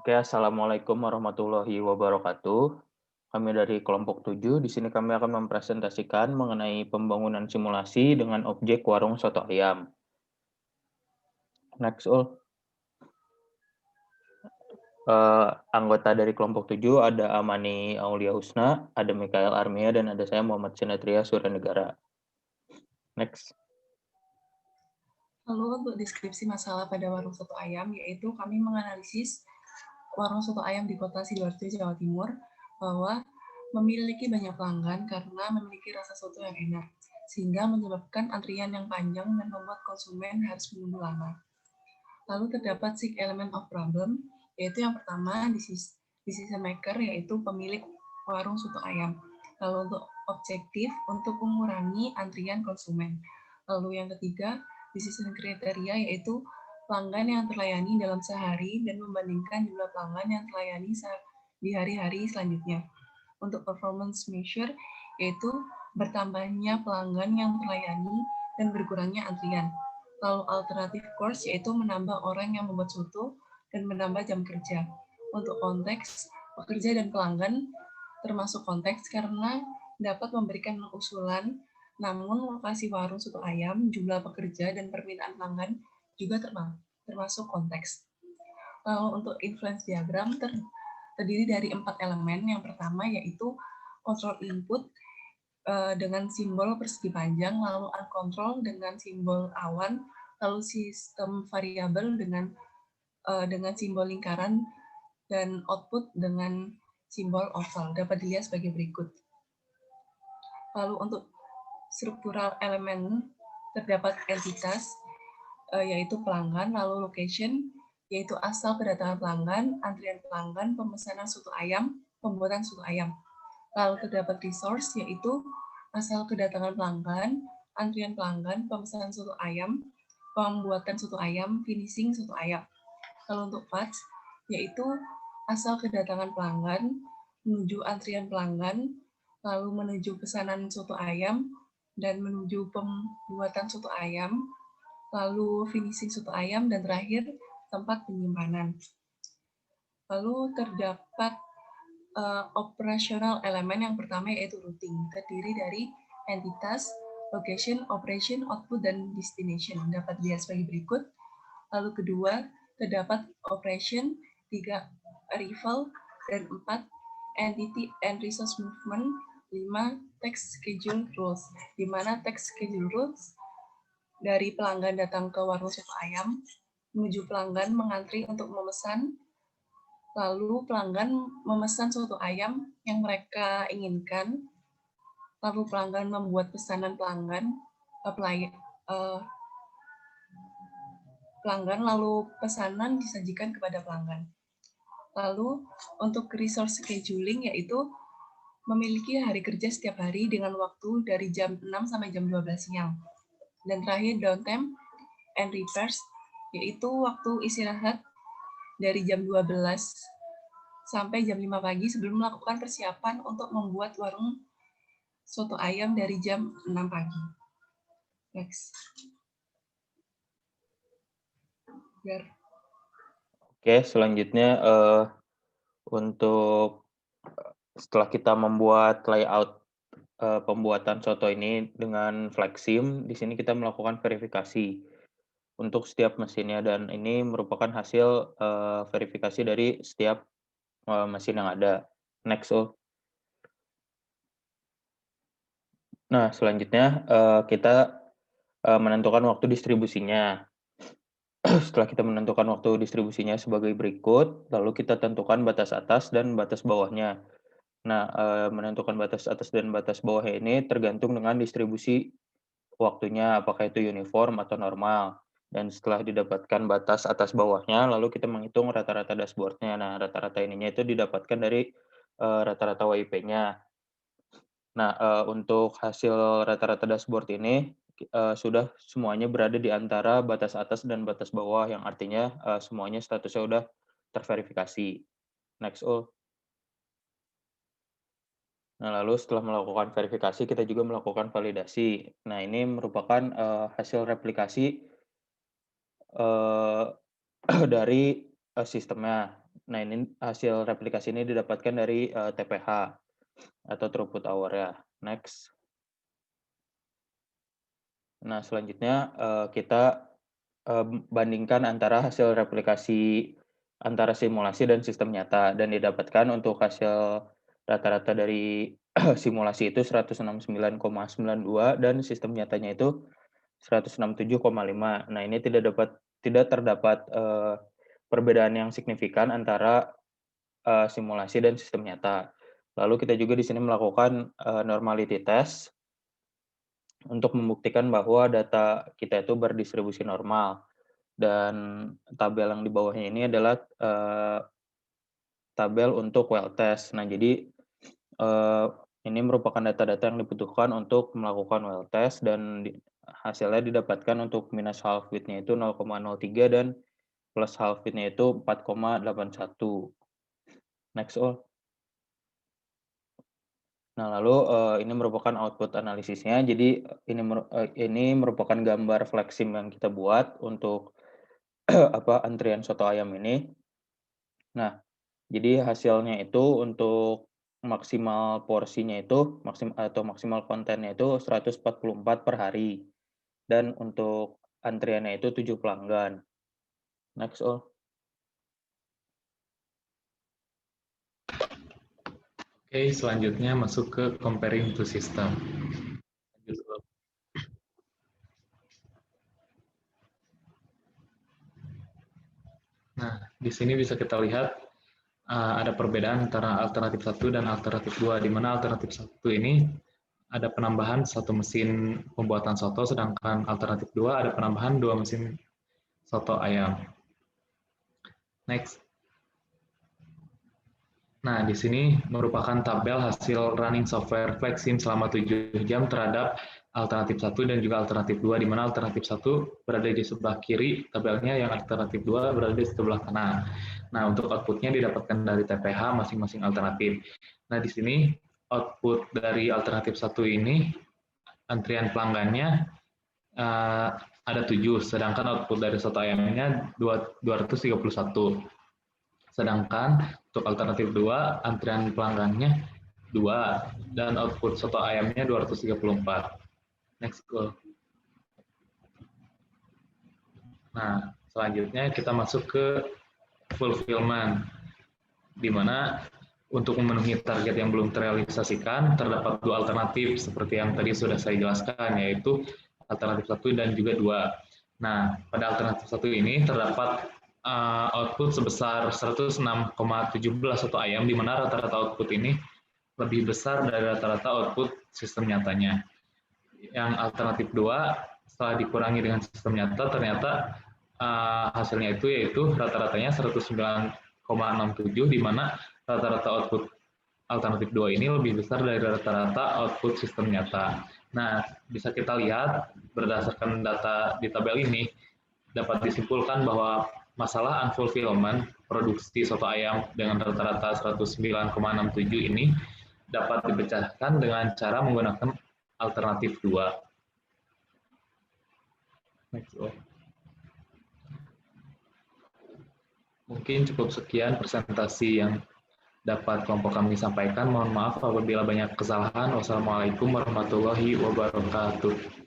Oke, assalamualaikum warahmatullahi wabarakatuh. Kami dari kelompok 7. Di sini kami akan mempresentasikan mengenai pembangunan simulasi dengan objek warung soto ayam. Next, Ul. Anggota dari kelompok 7 ada Amani Aulia Husna, ada Mikael Armia, dan ada saya Muhammad Sinatria Suryanegara. Next. Lalu untuk deskripsi masalah pada warung soto ayam, yaitu kami menganalisis warung soto ayam di kota Sidoarjo, Jawa Timur, bahwa memiliki banyak pelanggan karena memiliki rasa soto yang enak, sehingga menyebabkan antrian yang panjang dan membuat konsumen harus menunggu lama. Lalu terdapat 6 element of problem, yaitu yang pertama decision maker, yaitu pemilik warung soto ayam. Lalu untuk objektif, untuk mengurangi antrian konsumen. Lalu yang ketiga, decision kriteria, yaitu pelanggan yang terlayani dalam sehari dan membandingkan jumlah pelanggan yang terlayani di hari-hari selanjutnya. Untuk performance measure, yaitu bertambahnya pelanggan yang terlayani dan berkurangnya antrian. Lalu alternatif course, yaitu menambah orang yang membuat soto dan menambah jam kerja. Untuk konteks, pekerja dan pelanggan termasuk konteks karena dapat memberikan usulan, namun lokasi warung soto ayam, jumlah pekerja, dan permintaan pelanggan juga termasuk konteks. Lalu untuk influence diagram terdiri dari 4 elemen. Yang pertama yaitu control input dengan simbol persegi panjang, lalu uncontrol dengan simbol awan, lalu sistem variabel dengan simbol lingkaran, dan output dengan simbol oval. Dapat dilihat sebagai berikut. Lalu untuk struktural elemen terdapat entitas, yaitu pelanggan, lalu location, yaitu asal kedatangan pelanggan, antrian pelanggan, pemesanan soto ayam, pembuatan soto ayam. Lalu terdapat resource, yaitu asal kedatangan pelanggan, antrian pelanggan, pemesanan soto ayam, pembuatan soto ayam, finishing soto ayam. Lalu untuk parts, yaitu asal kedatangan pelanggan, menuju antrian pelanggan, lalu menuju pesanan soto ayam, dan menuju pembuatan soto ayam, lalu finishing soto ayam, dan terakhir tempat penyimpanan. Lalu terdapat operasional elemen. Yang pertama yaitu routing, terdiri dari entitas, location, operation, output, dan destination. Dapat dilihat sebagai berikut. Lalu kedua, terdapat operation, 3 arrival, dan 4 entity and resource movement, 5 text schedule rules, di mana text schedule rules dari pelanggan datang ke warung soto ayam, menuju pelanggan mengantri untuk memesan, lalu pelanggan memesan soto ayam yang mereka inginkan, lalu pelanggan membuat pesanan pelanggan, lalu pesanan disajikan kepada pelanggan. Lalu untuk resource scheduling, yaitu memiliki hari kerja setiap hari dengan waktu dari jam 6 sampai jam 12 siang. Dan terakhir downtime and repairs, yaitu waktu istirahat dari jam 12 sampai jam 5 pagi sebelum melakukan persiapan untuk membuat warung soto ayam dari jam 6 pagi. Next. Oke, selanjutnya untuk setelah kita membuat layout pembuatan soto ini dengan Flexim, di sini kita melakukan verifikasi untuk setiap mesinnya, dan ini merupakan hasil verifikasi dari setiap mesin yang ada. Next, Ul. Nah, selanjutnya kita menentukan waktu distribusinya. Setelah kita menentukan waktu distribusinya sebagai berikut, lalu kita tentukan batas atas dan batas bawahnya. Nah, menentukan batas atas dan batas bawahnya ini tergantung dengan distribusi waktunya, apakah itu uniform atau normal. Dan setelah didapatkan batas atas bawahnya, lalu kita menghitung rata-rata dashboard-nya. Nah, rata-rata ininya itu didapatkan dari rata-rata WIP-nya. Nah, untuk hasil rata-rata dashboard ini sudah semuanya berada di antara batas atas dan batas bawah, yang artinya semuanya statusnya udah terverifikasi. Next, Ul. Nah, lalu setelah melakukan verifikasi, kita juga melakukan validasi. Nah, ini merupakan hasil replikasi dari sistemnya. Nah, ini hasil replikasi ini didapatkan dari TPH atau throughput hour ya. Next. Nah, selanjutnya kita bandingkan antara hasil replikasi antara simulasi dan sistem nyata, dan didapatkan untuk hasil rata-rata dari simulasi itu 169,92 dan sistem nyatanya itu 167,5. Nah, ini tidak terdapat perbedaan yang signifikan antara simulasi dan sistem nyata. Lalu kita juga di sini melakukan normality test untuk membuktikan bahwa data kita itu berdistribusi normal. Dan tabel yang di bawahnya ini adalah tabel untuk well test. Nah, jadi ini merupakan data-data yang dibutuhkan untuk melakukan well test, dan hasilnya didapatkan untuk minus half width-nya itu 0,03 dan plus half width-nya itu 4,81. Next all. Nah, lalu ini merupakan output analisisnya. Jadi ini merupakan gambar flexim yang kita buat untuk antrian soto ayam ini. Nah, jadi hasilnya itu untuk maksimal porsinya itu maksimal kontennya itu 144 per hari, dan untuk antriannya itu 7 pelanggan. Next all. Oke, selanjutnya masuk ke comparing two system. Nah, di sini bisa kita lihat ada perbedaan antara alternatif 1 dan alternatif 2, di mana alternatif 1 ini ada penambahan 1 mesin pembuatan soto, sedangkan alternatif 2 ada penambahan 2 mesin soto ayam. Next. Nah, di sini merupakan tabel hasil running software Flexim selama 7 jam terhadap alternatif 1 dan juga alternatif 2, di mana alternatif 1 berada di sebelah kiri tabelnya, yang alternatif 2 berada di sebelah kanan. Nah, untuk outputnya didapatkan dari TPH masing-masing alternatif. Nah, di sini output dari alternatif 1 ini, antrian pelanggannya ada 7, sedangkan output dari soto ayamnya 231. Sedangkan untuk alternatif 2, antrian pelanggannya 2, dan output soto ayamnya 234. Next go. Nah, selanjutnya kita masuk ke fulfillment, di mana untuk memenuhi target yang belum terrealisasikan, terdapat 2 alternatif, seperti yang tadi sudah saya jelaskan, yaitu alternatif 1 dan juga 2. Nah, pada alternatif 1 ini terdapat output sebesar 106,17 soto ayam, di mana rata-rata output ini lebih besar dari rata-rata output sistem nyatanya. Yang alternatif 2, setelah dikurangi dengan sistem nyata, ternyata hasilnya itu yaitu rata-ratanya 109,67, di mana rata-rata output alternatif 2 ini lebih besar dari rata-rata output sistem nyata. Nah, bisa kita lihat berdasarkan data di tabel ini, dapat disimpulkan bahwa masalah unfulfillment produksi soto ayam dengan rata-rata 109,67 ini dapat dipecahkan dengan cara menggunakan alternatif 2. Mungkin cukup sekian presentasi yang dapat kelompok kami sampaikan. Mohon maaf apabila banyak kesalahan. Wassalamualaikum warahmatullahi wabarakatuh.